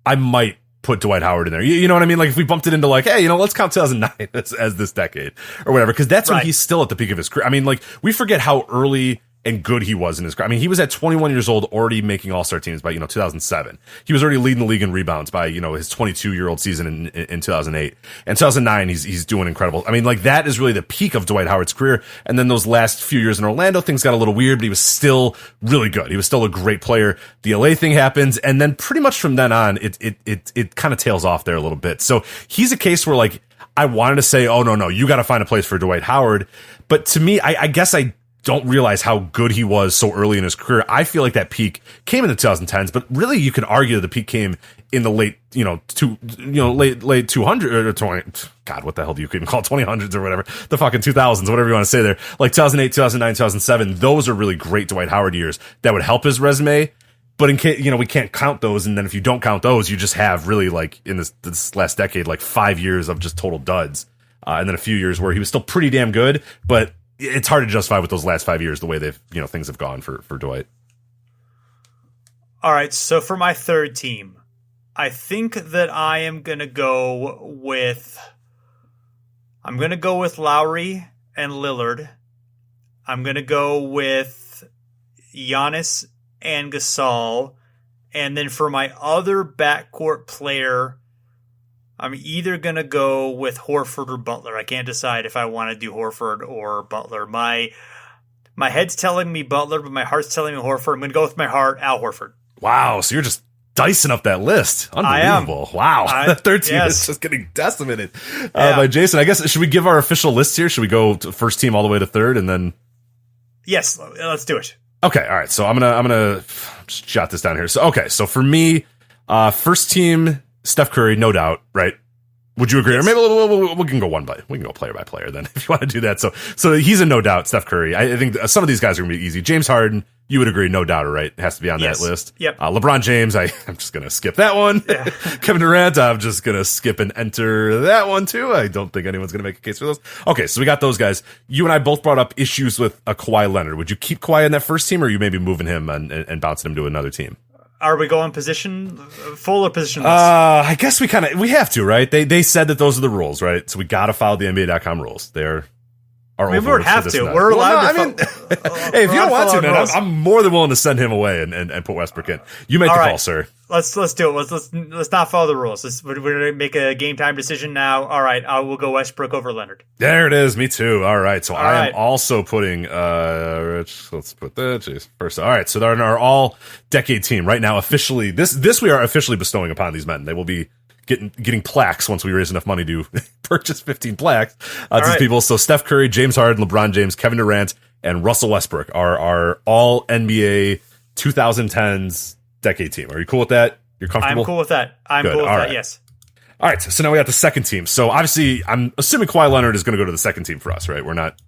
I might put Dwight Howard in there. You know what I mean? Like if we bumped it into like, hey, let's count 2009 as this decade or whatever, because that's when he's still at the peak of his career. I mean, like we forget how early and good he was in his career. I mean, he was at 21 years old already making All-Star teams by 2007. He was already leading the league in rebounds by his 22-year-old season in 2008. And 2009 he's doing incredible. I mean, like that is really the peak of Dwight Howard's career. And then those last few years in Orlando, things got a little weird, but he was still really good. He was still a great player. The LA thing happens, and then pretty much from then on it kind of tails off there a little bit. So he's a case where, like, I wanted to say, oh no, you got to find a place for Dwight Howard, but to me, I guess I don't realize how good he was so early in his career. I feel like that peak came in the 2010s, but really you could argue that the peak came in the late 200 or 20. God, what the hell do you even call it? 2000s or whatever, the fucking 2000s, whatever you want to say there. Like 2008, 2009, 2007. Those are really great Dwight Howard years that would help his resume. But in case, we can't count those. And then if you don't count those, you just have really like in this last decade, like 5 years of just total duds. And then a few years where he was still pretty damn good, but it's hard to justify with those last 5 years the way they've things have gone for Dwight. All right, so for my third team, I think that I am gonna go with Lowry and Lillard. I'm gonna go with Giannis and Gasol, and then for my other backcourt player, I'm either going to go with Horford or Butler. I can't decide if I want to do Horford or Butler. My head's telling me Butler, but my heart's telling me Horford. I'm going to go with my heart, Al Horford. Wow, so you're just dicing up that list. Unbelievable. Wow. That third team is just getting decimated by Jason. I guess, should we give our official list here? Should we go to first team all the way to third and then? Yes, let's do it. Okay, all right. So I'm gonna just jot this down here. So so for me, first team Steph Curry, no doubt, right? Would you agree? Yes. Or maybe we can go we can go player by player then if you want to do that. So he's a no doubt Steph Curry. I think some of these guys are gonna be easy. James Harden, you would agree, no doubter, right? It has to be on that list. Yep. LeBron James, I'm just gonna skip that one. Yeah. Kevin Durant, I'm just gonna skip and enter that one too. I don't think anyone's gonna make a case for those. Okay, so we got those guys. You and I both brought up issues with Kawhi Leonard. Would you keep Kawhi in that first team, or are you maybe moving him and bouncing him to another team? Are we going position full or position? I guess we have to, right? They said that those are the rules, right? So we got to follow the NBA.com rules. They're our we don't have to. We're allowed to. Hey, if you don't want to, man, I'm more than willing to send him away and put Westbrook in. You make the call, sir. Let's do it. Let's not follow the rules. We're going to make a game time decision now. All right, I will go Westbrook over Leonard. There it is. Me too. All right. So I am also putting Rich. Let's put that first. All right. So they're in our all decade team right now. Officially, this we are officially bestowing upon these men. They will be getting plaques once we raise enough money to purchase 15 plaques to these people. So Steph Curry, James Harden, LeBron James, Kevin Durant, and Russell Westbrook are our all NBA 2010s decade team. Are you cool with that? You're comfortable? I'm cool with that. Cool with that, yes. All right, so now we got the second team. So obviously, I'm assuming Kawhi Leonard is going to go to the second team for us, right? We're not...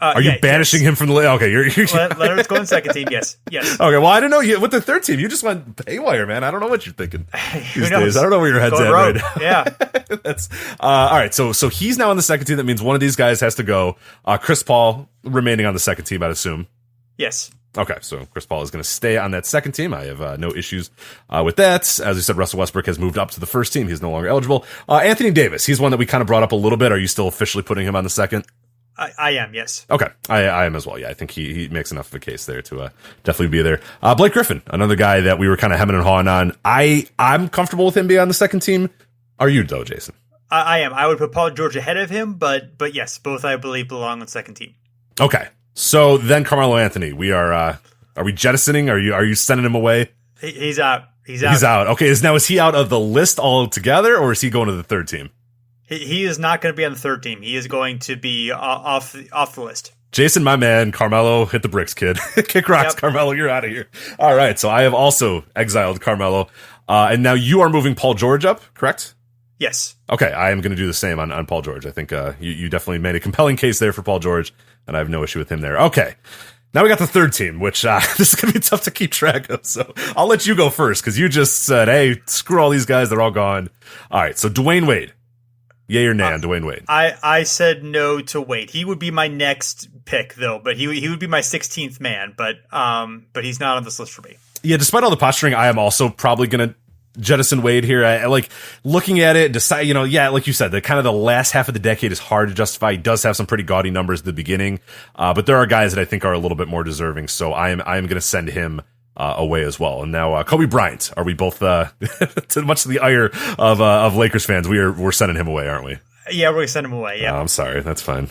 Are you banishing him from the... Okay, you're Leonard's going second team, yes. Okay, well, I don't know. With the third team, you just went haywire, man. I don't know what you're thinking these days. I don't know where your head's at right now. Yeah. That's all right, so he's now on the second team. That means one of these guys has to go. Chris Paul remaining on the second team, I'd assume. Yes. Okay, so Chris Paul is going to stay on that second team. I have no issues with that. As I said, Russell Westbrook has moved up to the first team. He's no longer eligible. Anthony Davis, he's one that we kind of brought up a little bit. Are you still officially putting him on the second? I am, yes. Okay, I am as well. Yeah, I think he makes enough of a case there to definitely be there. Blake Griffin, another guy that we were kind of hemming and hawing on. I'm comfortable with him being on the second team. Are you, though, Jason? I am. I would put Paul George ahead of him, but yes, both I believe belong on the second team. Okay, so then Carmelo Anthony, we are we jettisoning? Are you sending him away? He's out. He's out. Okay, is he out of the list altogether, or is he going to the third team? He is not going to be on the third team. He is going to be off the list. Jason, my man, Carmelo, hit the bricks, kid. Kick rocks, yep. Carmelo, you're out of here. All right, so I have also exiled Carmelo. And now you are moving Paul George up, correct? Yes. Okay, I am going to do the same on Paul George. I think you definitely made a compelling case there for Paul George, and I have no issue with him there. Okay, now we got the third team, which this is going to be tough to keep track of. So I'll let you go first, because you just said, hey, screw all these guys, they're all gone. All right, so Dwayne Wade. Yay or nay on Dwayne Wade? I said no to Wade. He would be my next pick, though, but he would be my 16th man, but he's not on this list for me. Yeah, despite all the posturing, I am also probably going to jettison Wade here. I like looking at it, decide, like you said, the kind of the last half of the decade is hard to justify. He does have some pretty gaudy numbers at the beginning, but there are guys that I think are a little bit more deserving, so I am going to send him away as well. And now Kobe Bryant, are we both to much to the ire of Lakers fans, we're sending him away, aren't we? Yeah, we're gonna send him away. Yeah. I'm sorry, that's fine.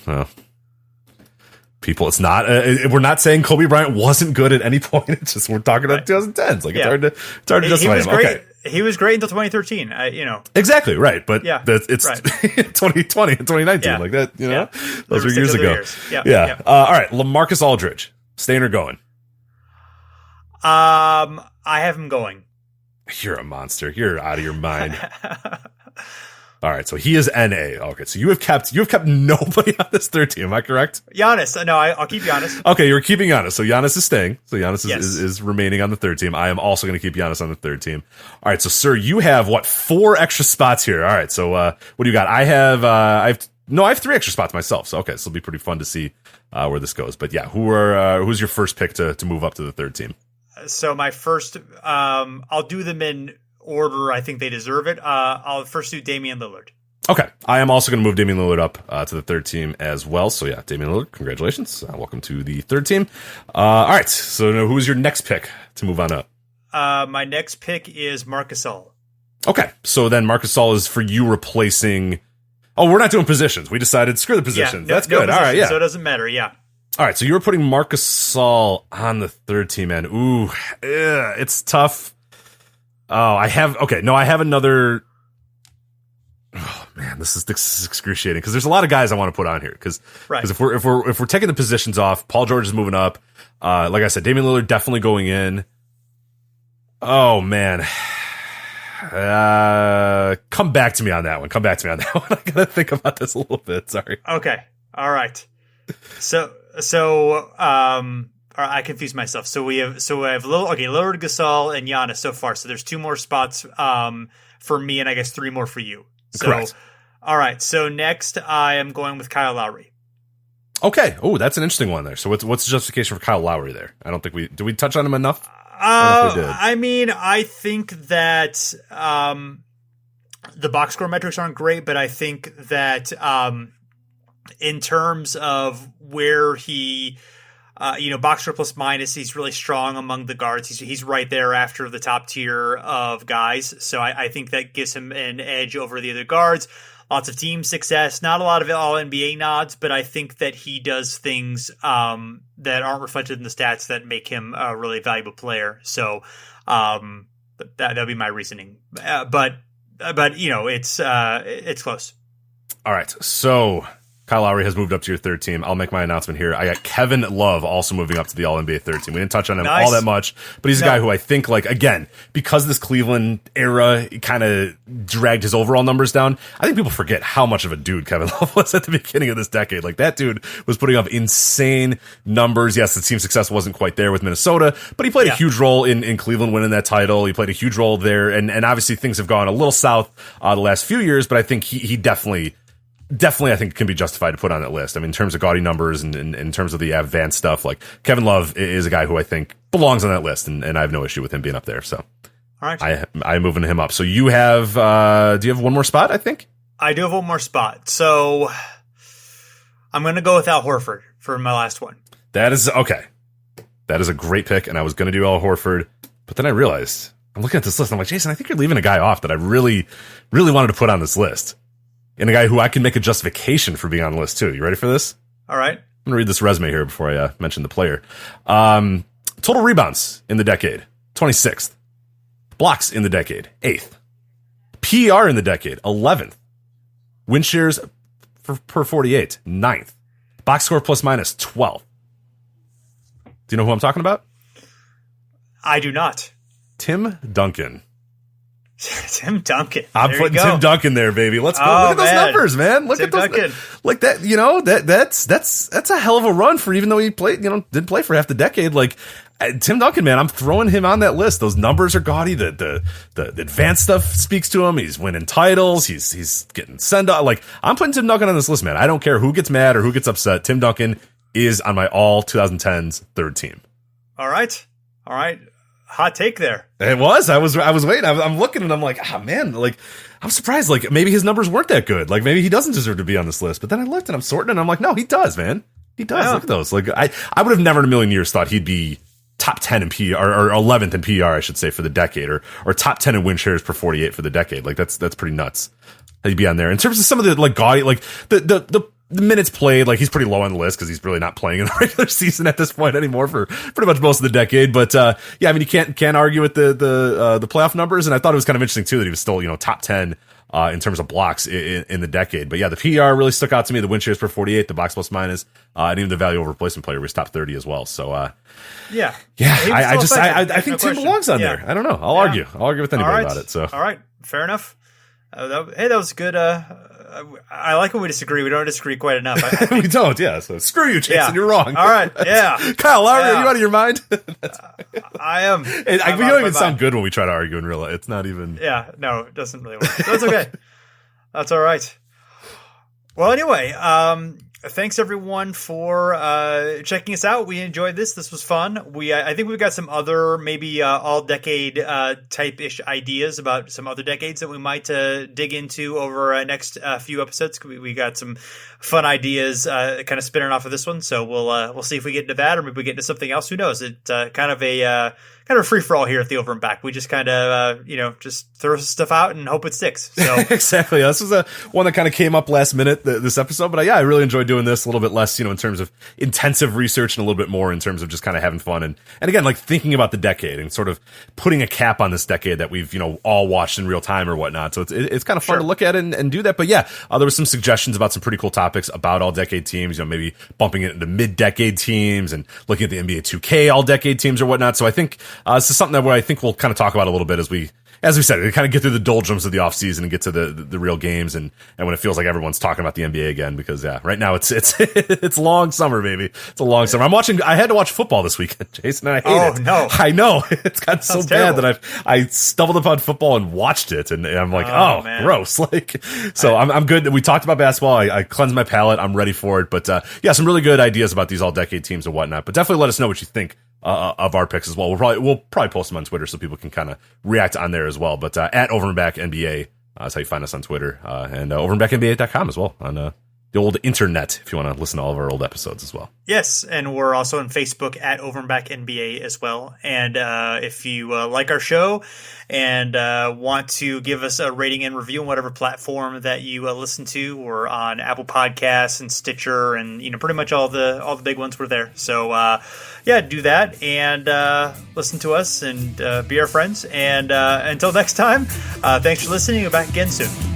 People, it's not we're not saying Kobe Bryant wasn't good at any point. It's just we're talking about 2010s. Like, it's hard to justify him. Great. Okay. He was great until 2013. Exactly, right. But yeah, it's right. 2020 and 2019, yeah. like that, Yeah. Those were years ago. Yeah. All right, LaMarcus Aldridge, staying or going? I have him going. You're a monster. You're out of your mind. All right, so he is NA. Okay, so you have kept nobody on this third team. Am I correct? Giannis. No, I'll keep Giannis. Okay, you're keeping Giannis. So Giannis is staying. So Giannis Yes. is remaining on the third team. I am also going to keep Giannis on the third team. All right, so sir, you have 4 extra spots here. All right, so what do you got? I have 3 extra spots myself. So okay, this will be pretty fun to see where this goes. But yeah, who's your first pick to move up to the third team? So my first, I'll do them in order I think they deserve it. I'll first do Damian Lillard. Okay, I am also going to move Damian Lillard up to the third team as well. So yeah, Damian Lillard, congratulations. Welcome to the third team. All right, so now who's your next pick to move on up? My next pick is Marc Gasol. Okay, so then Marc Gasol is for you replacing... Oh, we're not doing positions. We decided, screw the positions. That's good. All right, yeah. So it doesn't matter, yeah. All right, so you were putting Marc Gasol on the third team, man. Ooh, it's tough. Oh, I have another. Oh man, this is excruciating because there's a lot of guys I want to put on here because if we're taking the positions off, Paul George is moving up. Like I said, Damian Lillard definitely going in. Oh man, come back to me on that one. I gotta think about this a little bit. Sorry. Okay. All right. So I confused myself. So I have Lillard, Gasol, and Giannis so far. So there's 2 more spots for me, and I guess 3 more for you. So, correct. All right. So next, I am going with Kyle Lowry. Okay. Oh, that's an interesting one there. So what's the justification for Kyle Lowry there? I don't think did we touch on him enough? I mean, I think that the box score metrics aren't great, but I think that in terms of where he, box score plus minus, he's really strong among the guards. He's right there after the top tier of guys. So I think that gives him an edge over the other guards. Lots of team success, not a lot of all NBA nods, but I think that he does things that aren't reflected in the stats that make him a really valuable player. So that'll be my reasoning. But it's close. All right, so Kyle Lowry has moved up to your third team. I'll make my announcement here. I got Kevin Love also moving up to the All-NBA third team. We didn't touch on him all that much, but he's a guy who I think, again, because this Cleveland era kind of dragged his overall numbers down, I think people forget how much of a dude Kevin Love was at the beginning of this decade. That dude was putting up insane numbers. Yes, the team success wasn't quite there with Minnesota, but he played a huge role in Cleveland winning that title. He played a huge role there, and obviously things have gone a little south the last few years, but I think he definitely I think can be justified to put on that list. I mean, in terms of gaudy numbers and in terms of the advanced stuff, Kevin Love is a guy who I think belongs on that list, and I have no issue with him being up there. So, all right, I'm moving him up. So you have, do you have one more spot? I think I do have one more spot. So I'm going to go with Al Horford for my last one. That is okay. That is a great pick, and I was going to do Al Horford, but then I realized I'm looking at this list. And I'm like, Jason, I think you're leaving a guy off that I really, really wanted to put on this list. And a guy who I can make a justification for being on the list, too. You ready for this? All right. I'm going to read this resume here before I mention the player. Total rebounds in the decade, 26th. Blocks in the decade, 8th. PER in the decade, 11th. Win shares per 48, 9th. Box score plus minus, 12th. Do you know who I'm talking about? I do not. Tim Duncan. Tim Duncan. I'm putting Tim Duncan there, baby. Let's go. Look at those numbers, man. Look Tim at those. Duncan. Like that, that's a hell of a run for even though he played, didn't play for half the decade. Tim Duncan, man, I'm throwing him on that list. Those numbers are gaudy. The advanced stuff speaks to him. He's winning titles. He's getting send off. I'm putting Tim Duncan on this list, man. I don't care who gets mad or who gets upset. Tim Duncan is on my all 2010s third team. All right. Hot take there. It was. I was waiting. I'm looking and I'm like, man, I'm surprised. Maybe his numbers weren't that good. Maybe he doesn't deserve to be on this list. But then I looked and I'm sorting and I'm like, no, he does, man. He does. Yeah. Look at those. I would have never in a million years thought he'd be top 10 in PR or 11th in PR, I should say, for the decade, or top 10 in win shares per 48 for the decade. That's pretty nuts. He'd be on there in terms of some of the gaudy, the minutes played, like he's pretty low on the list because he's really not playing in the regular season at this point anymore for pretty much most of the decade. But yeah, I mean, you can't argue with the playoff numbers, and I thought it was kind of interesting too that he was still top 10 in terms of blocks in the decade. But yeah, the PER really stuck out to me. The win shares per 48, the box plus minus, and even the value over replacement player was top 30 as well. So yeah, I think Tim belongs on there. I don't know. I'll argue with anybody about it. So all right, fair enough. That was good. I like when we disagree. We don't disagree quite enough. We don't, yeah. So screw you, Jason. You're wrong. All right, yeah. Kyle Lowry, are you out of your mind? I am. We don't even sound good when we try to argue in real life. It's not even. Yeah, no, it doesn't really work. That's okay. That's all right. Well, anyway, thanks everyone for checking us out. We enjoyed this. This was fun. I think we've got some other maybe all decade type-ish ideas about some other decades that we might dig into over next few episodes. We got some fun ideas kind of spinning off of this one. So we'll see if we get into that or maybe we get into something else. Who knows? It's kind of a free for all here at the Over and Back. We just kind of just throw stuff out and hope it sticks. So exactly. This was one that kind of came up last minute this episode, but I really enjoyed doing this a little bit less, in terms of intensive research and a little bit more in terms of just kind of having fun and again, like thinking about the decade and sort of putting a cap on this decade that we've all watched in real time or whatnot. So it's kind of fun to look at and do that. But yeah, there was some suggestions about some pretty cool topics about all decade teams. Maybe bumping it into mid-decade teams and looking at the NBA 2K all decade teams or whatnot. So I think this is something that I think we'll kind of talk about a little bit as we said, we kind of get through the doldrums of the off season and get to the real games and when it feels like everyone's talking about the NBA again, because right now it's it's long summer, baby. It's a long summer. I had to watch football this weekend, Jason, and I hate it. Oh no. I know. It's gotten so bad that I stumbled upon football and watched it and I'm like, man. Gross. I'm good. We talked about basketball. I cleansed my palate. I'm ready for it. But yeah, some really good ideas about these all decade teams and whatnot. But definitely let us know what you think of our picks as well. We'll probably post them on Twitter so people can kind of react on there as well. But at Over and Back NBA, that's how you find us on Twitter, and overandbacknba.com as well on the old internet if you want to listen to all of our old episodes as well. Yes, and we're also on Facebook at Over and Back NBA as well. And if you like our show and want to give us a rating and review on whatever platform that you listen to, we're on Apple Podcasts and Stitcher and pretty much all the big ones were there. So yeah, do that and listen to us and be our friends. And until next time, thanks for listening. We'll be back again soon.